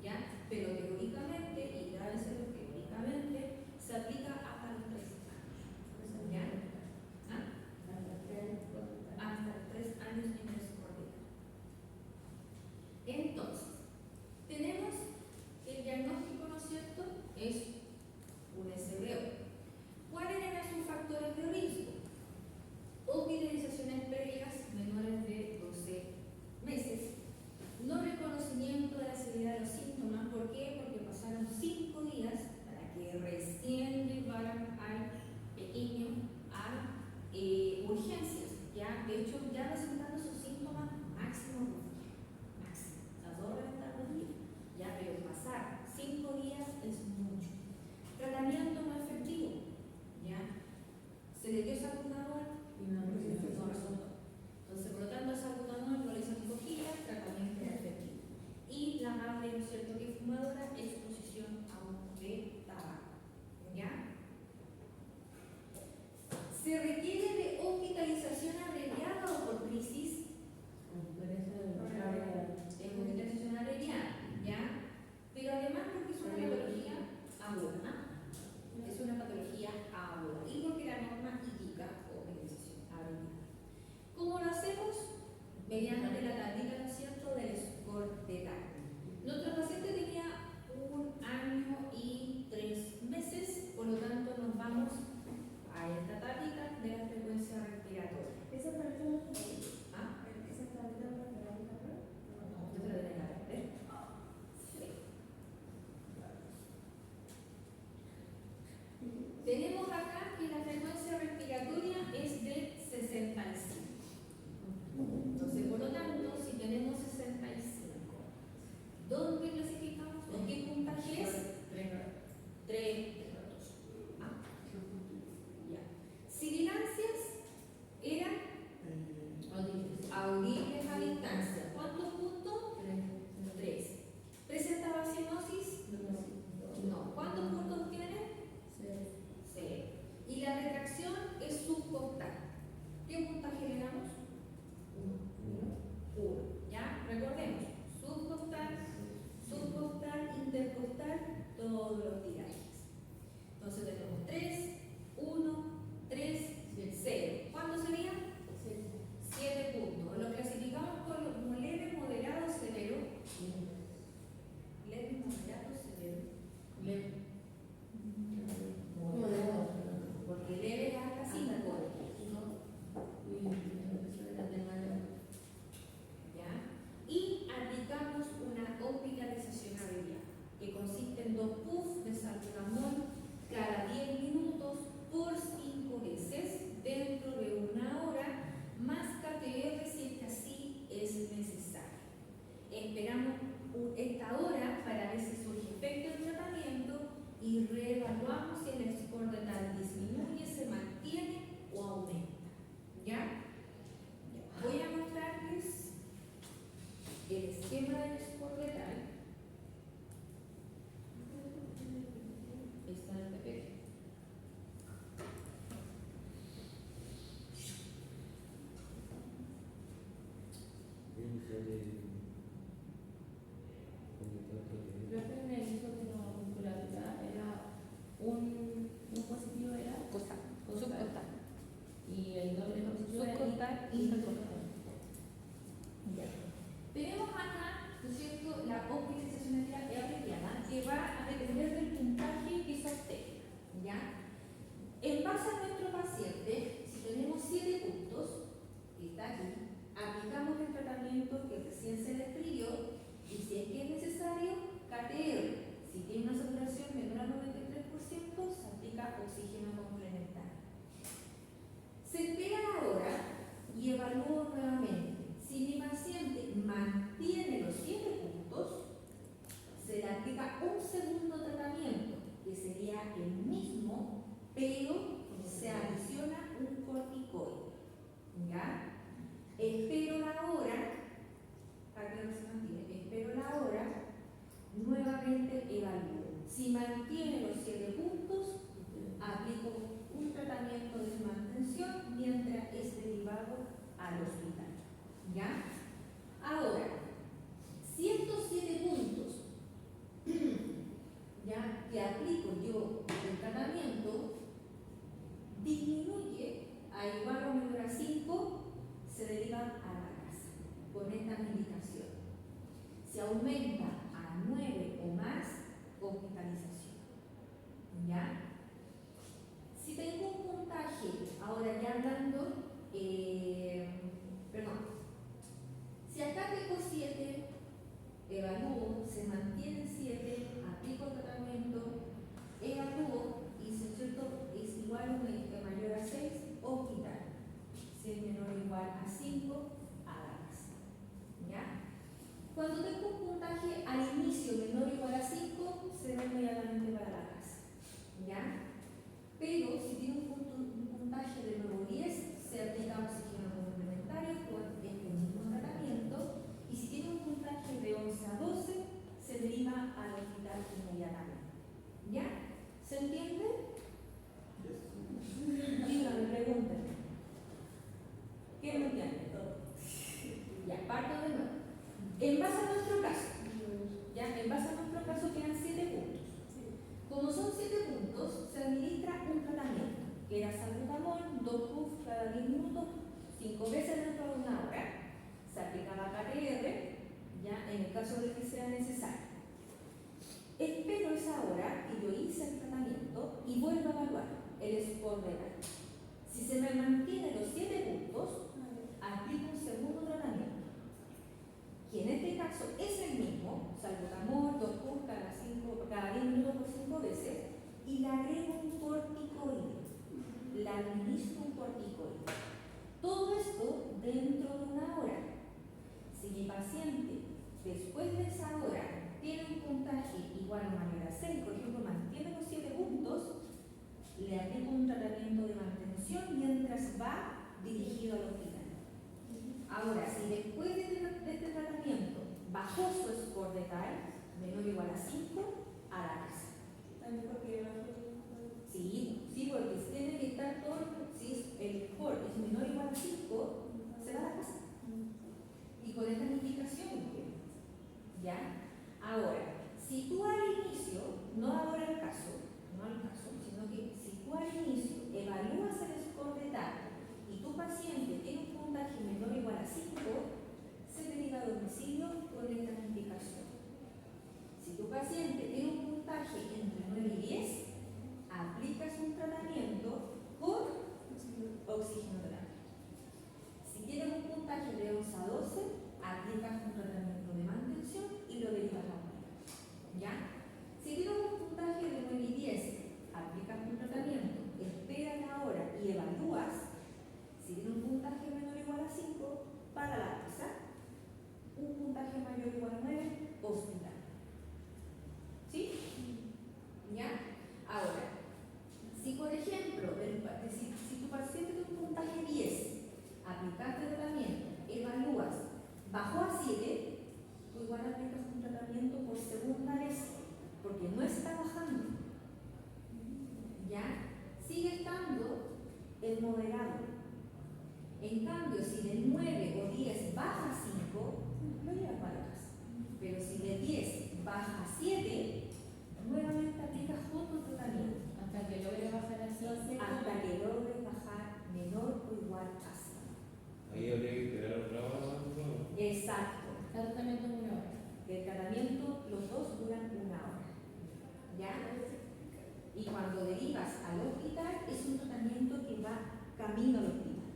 ¿ya? Pero teóricamente, y grábenselo teóricamente, se aplica hasta los 3 años, ¿ya? ¿Ah? Hasta los 3 años en el Scordetal. Entonces, tenemos el diagnóstico, ¿no es cierto? Es un SBO. ¿Cuáles eran sus factores de riesgo? Hospitalizaciones previas menores de 12 meses. No reconocimiento de la severidad de los síntomas. ¿Por qué? Porque pasaron 5 días para que recién llevaran al pequeño a urgencias. ¿Ya? De hecho, ya presentando sus síntomas máximo 2 días. Máximo. Las 2 reventar 2 días. Ya, pero pasar 5 días es mucho. Tratamiento no efectivo. ¿Ya? ¿Se le dio salbutamol? No resultó. Entonces, por lo tanto, salbutamol no le hizo cirugía, tratamiento efectivo. Y la amable, ¿no es cierto?, que fumadora, exposición a humo de tabaco. ¿Ya? ¿Se requiere de hospitalización abreviada o por crisis? Es hospitalización abreviada, ¿ya? Pero además porque es una patología aguda. Es una patología aguda. Y porque la norma indica hospitalización abreviada. Creo que me dijo que la muscularidad era un positivo era Costal, costal, subcostal. y el doble positivo era Subcostal y intercostal. Ya. Tenemos acá, ¿no es cierto?, la hospitalizacionalidad abreviada que va a depender del puntaje que se obtenga. ¿Ya? En base a nuestro paciente, si tenemos 7 puntos, que está aquí, aplicamos el tratamiento que recién se describió y si es que es necesario, KTR. Si tiene una saturación menor al 93%, se aplica oxígeno complementario. Se espera la hora y evalúo nuevamente. Si mi paciente mantiene los 7 puntos, se le aplica un segundo tratamiento, que sería el mismo, pero se adiciona un corticoide. ¿Ya? Espero la hora, para que no se mantiene, espero la hora, nuevamente evalúo. Si mantiene los 7 puntos, aplico un tratamiento de mantención mientras es derivado al hospital. ¿Ya? Ahora, si estos 7 puntos ya que aplico yo el tratamiento disminuye a igual o menor a 5, se deriva a la casa con esta indicación. Si aumenta a 9 o más, hospitalización. ¿Ya? Si tengo un puntaje, ahora ya hablando, si acá tengo 7, evalúo, se mantiene 7, aplico tratamiento, evalúo y si es cierto es igual o mayor a 6, hospital. Si es menor o igual a 5, a la casa. ¿Ya? Cuando tengo un puntaje al inicio menor o igual a 5, se va inmediatamente para la casa. ¿Ya? Pero si tiene un puntaje de nuevo 10, se aplica oxígeno complementario con este mismo tratamiento y si tiene un puntaje de 11 a 12, se deriva al hospital inmediatamente. ¿Ya? ¿Se entiende? Díganme, pregúntenme. ¿Qué no entiende? Ya, parto de nuevo. En base a nuestro caso, ¿ya? En base a nuestro caso quedan 7 puntos. Como son 7 puntos, se administra un tratamiento, que era salbutamol, 2 puffs cada 10 minutos, 5 veces dentro de una hora. Se aplicaba KTR, ya en el caso de que sea necesario. Espero esa hora que yo hice el tratamiento y vuelvo a evaluar el score de edad. Si se me mantiene los 7 puntos, aplico un segundo tratamiento, que en este caso es el mismo, salbutamol, 2 puffs cada 10 minutos por 5 veces, y le agrego un corticoide. Le administro un corticoide. Todo esto dentro de una hora. Si mi paciente, después de esa hora, tiene un puntaje igual o mayor a 6, por ejemplo, mantiene los 7 puntos, le aplico un tratamiento de mantención mientras va dirigido al hospital. Ahora, si después de este tratamiento bajó su score de TAI, menor o igual a 5, a la casa. Sí, porque tiene que estar todo, si el score es menor o igual a 5, se va a la casa. Y con esta indicación, ¿ya? Ahora, si tú al inicio, no ahora el caso, sino que si tú al inicio evalúas el score de tal y tu paciente tiene un puntaje menor o igual a 5, se deriva a domicilio con esta indicación. Si tu paciente tiene un puntaje entre 9 y 10, aplicas un tratamiento con oxigenoterapia. Si tienes un puntaje de 11 a 12, aplicas un tratamiento de mantención y lo derivas a hospital. ¿Ya? Si tienes un puntaje de 9 y 10, aplicas un tratamiento, esperas la hora y evalúas. Si tienes un puntaje menor o igual a 5, para la casa. Un puntaje mayor o igual a 9, hospital. ¿Sí? ¿Ya? Ahora, si por ejemplo, si tu paciente tiene un puntaje 10, aplicaste tratamiento, evalúas, bajó a 7, tú igual aplicas un tratamiento por segunda vez, porque no está bajando. ¿Ya? Sigue estando el moderado. En cambio, si de 9 o 10 baja a 5, lo lleva para la casa. Pero si de 10 baja a 7, nuevamente aplicas otro tratamiento. Hasta que logre bajar a 5. Hasta que logres bajar menor o igual a 5. Ahí habría que esperar otra hora más, ¿no? Exacto. Cada tratamiento es 1 hora. El tratamiento, los dos duran 1 hora. ¿Ya? Y cuando derivas al hospital, es un tratamiento que va camino al hospital,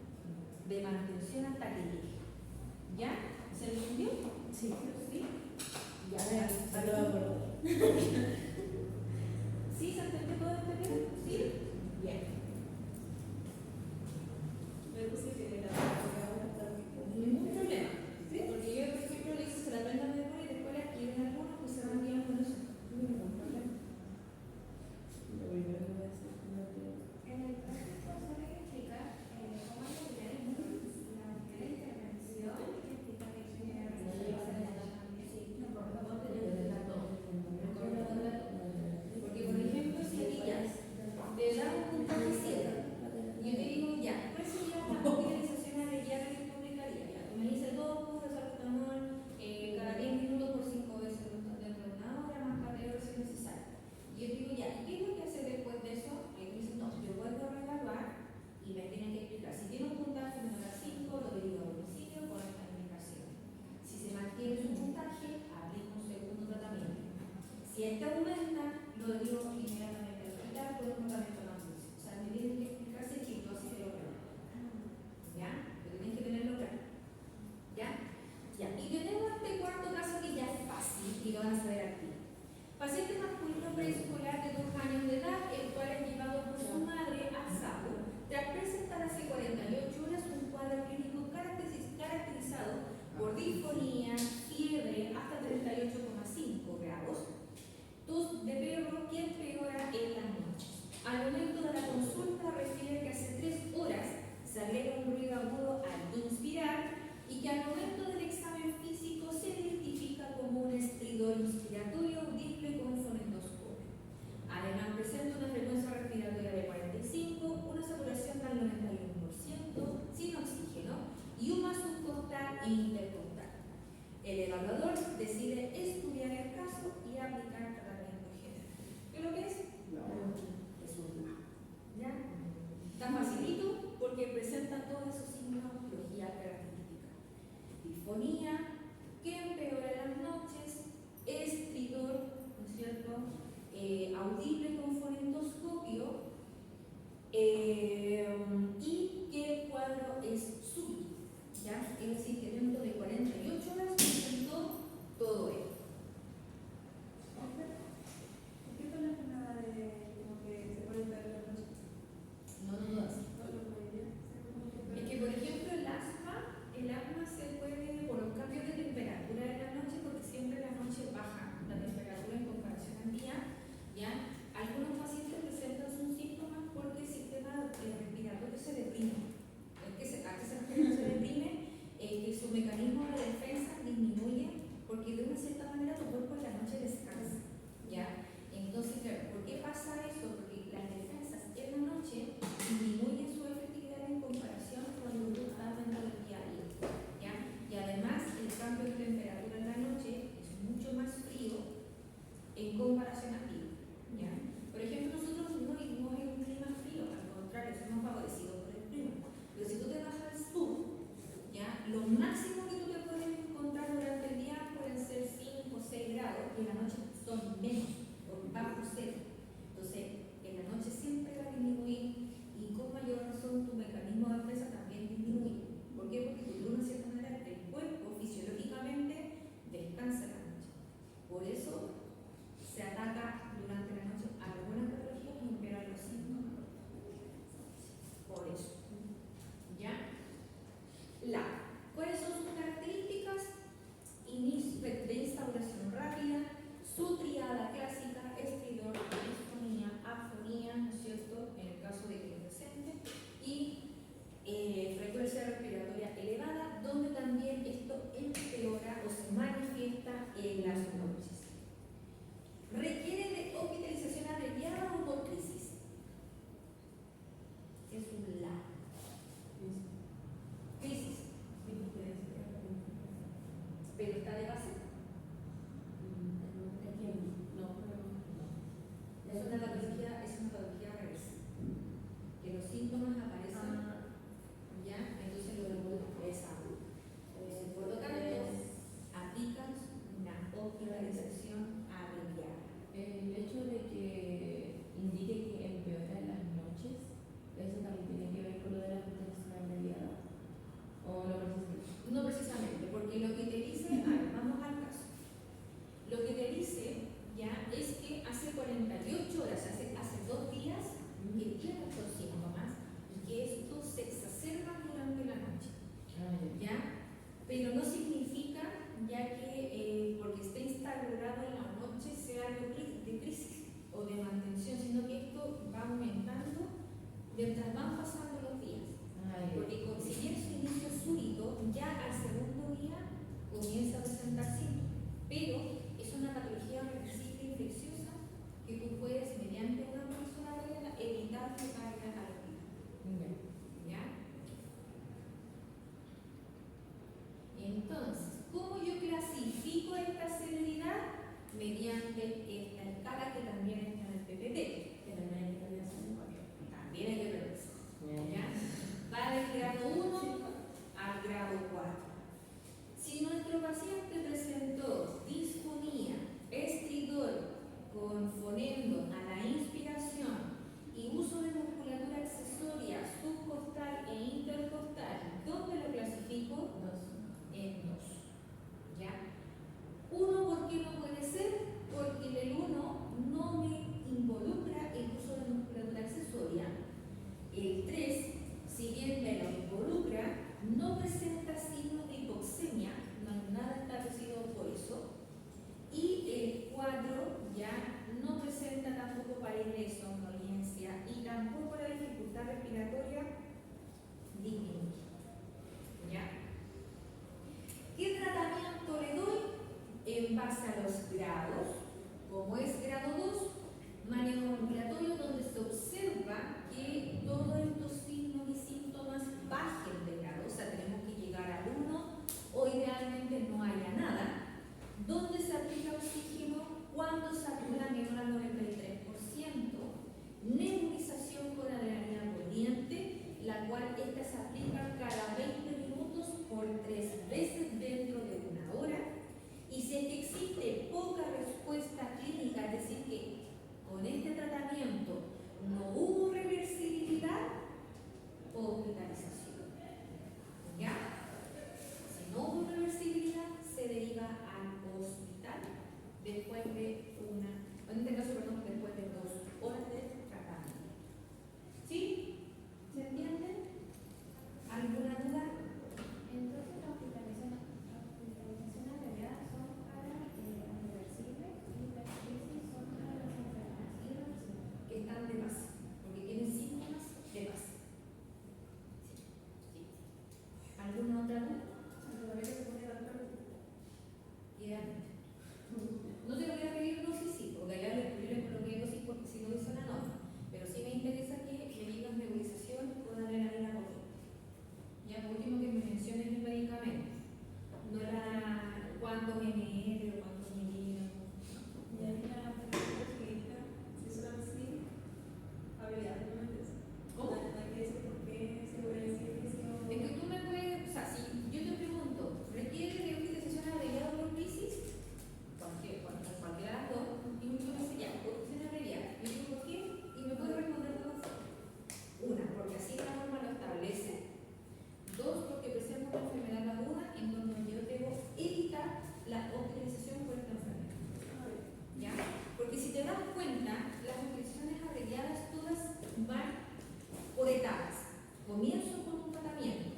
de manutención hasta que llegue. ¿Ya? ¿Se lo entendió? Sí. ¿Sí? Ya, Saludos. ¿Sí se entendió todo este tema? ¿Sí? Bien. Ningún problema. ¿Sí? Porque yo, por ejemplo, le hice se la aprenda de memoria y después la escriben algunos que se van guiando con eso. Ningún problema. En el proceso suele explicar cómo hay que tener la primera intervención y explicar que Porque, por ejemplo, si a ti ya te da un puntaje 7, yo te digo, ya, ¿cuál sería la hospitalización abreviada que tú aplicarías? Ya, tú me dices 2 puntos de salbutamol cada 10 minutos por 5 veces dentro de una hora, más cateo si es necesario. Y yo te digo, ya, ¿y qué es lo que hace después de eso? Y tú dices, no, yo vuelvo a reevaluar y me tienen que explicar. Si tiene un puntaje menor a 5, lo derivo a domicilio con esta indicación. Si se mantiene su puntaje, aplico un segundo tratamiento. Si este aumenta, lo derivo inmediatamente al hospital con un tratamiento más dulce. O sea, me tienen que explicar si es chistoso y se lo creo. ¿Ya? Pero tienen que tenerlo claro. ¿Ya? Ya. Y tenemos este cuarto caso que ya es fácil y lo van a saber aquí. Paciente masculino preescolar de 2 años de edad, el cual es llevado por su madre a SAPO, tras presentar hace 48 horas un cuadro clínico caracterizado por disfonía, fiebre hasta 38,5 grados, tos de perro que empeora en las noches. Al momento de la consulta refiere que hace 3 horas se agrega un ruido agudo al inspirar y que al momento del examen físico se identifica como un estridor inspiratorio audible con fonendoscopio. Además presenta una frecuencia respiratoria de 45, una saturación del 91%, sin oxígeno y un más subcostal e intercostal. El evaluador decide estudiar el caso y aplicar tratamiento general. ¿Qué es lo que es? Es un ¿ya? Está facilito porque presenta todos esos signología característica. Disfonía, que empeora en las noches, estridor, ¿no es cierto? Audible con fonendoscopio y que el cuadro es súbito, ¿ya? Es decir, que dentro de 48 horas presentó todo esto. ¿Qué es la jornada de como que se pone para la noche? No todas. Es que, por ejemplo, el asma se puede, por los cambios de temperatura de la noche, porque siempre la noche baja la temperatura en comparación al día, ¿ya? Algunos pacientes presentan sus síntomas porque el sistema respiratorio se deprime. ¿A qué se refiere que se deprime? Que su mecanismo de defensa disminuye porque de una Entonces, ¿cómo yo clasifico esta severidad? Mediante esta escala que también está en el PPT, que también hay que revisar. También hay que revisar. ¿Ya? Va del grado 1 al grado 4. Si nuestro paciente presentó disfonía, estridor con fonendo a la inspiración y uso de musculatura accesoria subcostal e intercostal, ¿dónde lo clasifico? En 2. ¿Ya? 1, ¿por qué no puede ser? Porque el 1 no me involucra el uso de musculatura accesoria. El 3, si bien me lo involucra, no presenta signos de hipoxemia, no hay nada establecido por eso. Y el 4 ya no presenta tampoco paredes de somnolencia y tampoco la dificultad respiratoria disminuye. ¿Ya? ¿Qué tratamiento le doy? En base a los grados, como es grado 2, manejo ambulatorio donde se observa que todos estos signos y síntomas bajen de grado, o sea, tenemos que llegar al 1 o idealmente no haya nada, donde se aplica oxígeno cuando satura menor al 93%, nebulización con adrenalina corriente, la cual esta se aplica cada 20 minutos por 3 veces dentro de 1 hora. Y si es que existe poca respuesta clínica, es decir, que con este tratamiento no hubo reversibilidad, hospitalización. ¿Ya? Si no hubo reversibilidad, se deriva al hospital después de en este caso, perdón, después de 2 horas de tratamiento. ¿Sí? ¿Se entiende? ¿Alguna duda? Entonces, la hospitalización abreviada son para reversibles y las crisis son para las enfermedades irreversibles. Que están de base, porque tienen síntomas de base. Sí. ¿Alguna otra duda? Idealmente. No te voy a pedir dosis, sí, porque allá yo le coloqué dosis porque si no dice la norma. Pero sí me interesa que me digas nebulización con adrenalina corriente. Ya por último que me menciones el medicamento. No era cuántos ml o cuántos miligramos. Y hay una pregunta chiquita, si son así, habilidad no es. ¿Cómo? Hay que decir por qué se puede decir que sí o no. Es que tú me puedes, o sea, si yo te pregunto, ¿requiere de hospitalización abreviada por crisis? Cualquiera de las dos, y me dice ya, hospitalización abreviada. Yo digo, ¿por qué? Y me puede responder de dos formas. 1, porque así la norma lo establece. 2, porque presenta una enfermedad aguda en donde yo debo evitar la hospitalización por esta enfermedad. ¿Ya? Porque si te das cuenta, las hospitalizaciones abreviadas todas van por etapas. Comienzo con un tratamiento,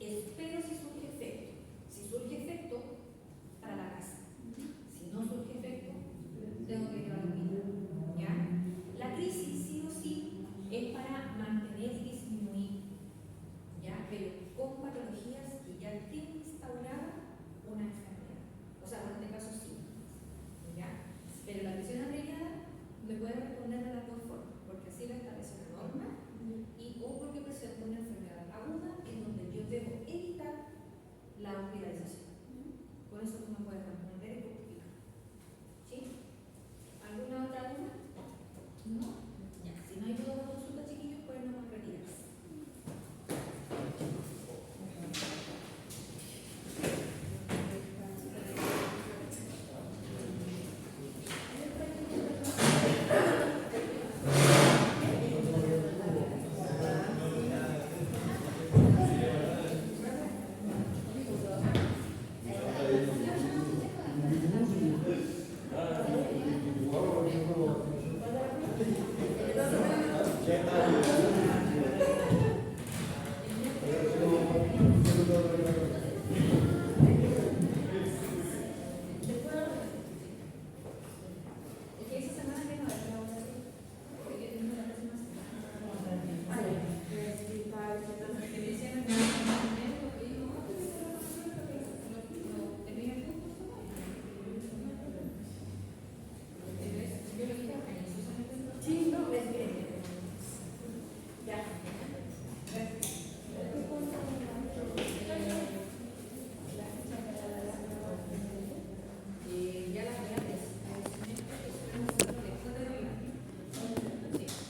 espero si surge efecto. Si surge efecto, para la casa. Si no surge efecto, tengo que llevar un vida. ¿Ya? La crisis, sí o sí, es para mantener y disminuir. ¿Ya? Pero con patologías que ya tienen instaurada una enfermedad. O sea, en este caso sí. ¿Ya? Pero la presión abreviada me puede responder de las dos formas, porque así lo establece la norma y o porque presenta una enfermedad aguda en donde yo debo evitar la hospitalización. Con eso tú me puedes responder.